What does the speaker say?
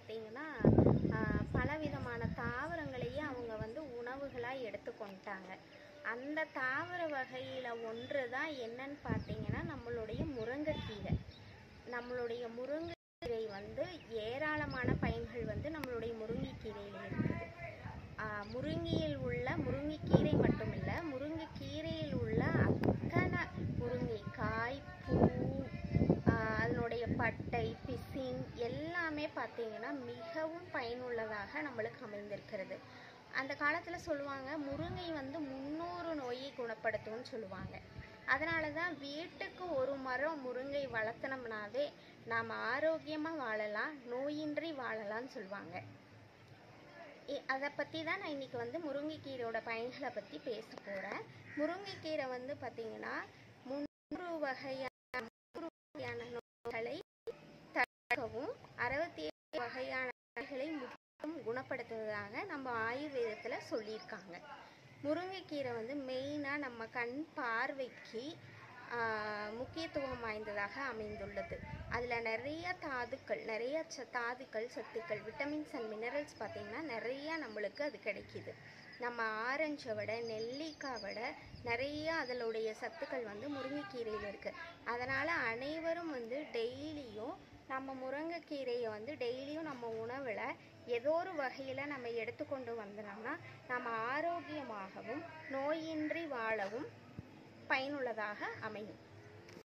பார்த்திங்கன்னா பலவிதமான தாவரங்களையே அவங்க வந்து உணவுகளாக எடுத்துக்கொண்டாங்க. அந்த தாவர வகையில் ஒன்று தான் என்னன்னு பார்த்தீங்கன்னா நம்மளுடைய முருங்கைக்கீரை. நம்மளுடைய முருங்கைக்கீரை வந்து ஏராளமான பயன்கள் வந்து நம்மளுடைய முருங்கைக்கீரையில் இருக்குது. முருங்கையில் உள்ள முருங்கைக்கீரை மட்டும் இல்லை, முருங்கைக்கீரையில் உள்ள அத்தனை முருங்கைக்காய், பூ, அதனுடைய பட்டை, பிசின் எல்லாமே பார்த்தீங்கன்னா மிகவும் பயனுள்ளதாக நம்மளுக்கு அமைந்திருக்கிறது. அந்த காலத்தில் சொல்லுவாங்க முருங்கை வந்து 300 நோயை குணப்படுத்தும்னு சொல்லுவாங்க. அதனால தான் வீட்டுக்கு ஒரு மரம் முருங்கை வளர்த்தனோம்னாவே நாம் ஆரோக்கியமாக வாழலாம், நோயின்றி வாழலாம்னு சொல்லுவாங்க. அதை பற்றி தான் நான் இன்றைக்கி வந்து முருங்கைக்கீரையோட பயன்களை பற்றி பேச போகிறேன். முருங்கைக்கீரை வந்து பார்த்திங்கன்னா 300 வகையான நோய்களை தடுக்கவும் 67 வகையான நோய்களை முற்றிலும் குணப்படுத்துவதாக நம்ம ஆயுர்வேதத்தில் சொல்லியிருக்காங்க. முருங்கைக்கீரை வந்து மெயினாக நம்ம கண் பார்வைக்கு முக்கியத்துவம் வாய்ந்ததாக அமைந்துள்ளது. அதில் நிறைய தாதுக்கள், சத்துக்கள், விட்டமின்ஸ் அண்ட் மினரல்ஸ் பார்த்திங்கன்னா நிறையா நம்மளுக்கு அது கிடைக்கிது. நம்ம ஆரஞ்சை விட, நெல்லிக்காய் விட நிறைய அதனுடைய சத்துக்கள் வந்து முருங்கைக்கீரையில் இருக்குது. அதனால் அனைவரும் வந்து டெய்லியும் நம்ம முருங்கைக்கீரையை வந்து டெய்லியும் நம்ம உணவில் ஏதோ ஒரு வகையில் நம்ம எடுத்துக்கொண்டு வந்தோம்னா நம்ம ஆரோக்கியமாகவும் நோயின்றி வாழவும் பயனுள்ளதாக அமையும்.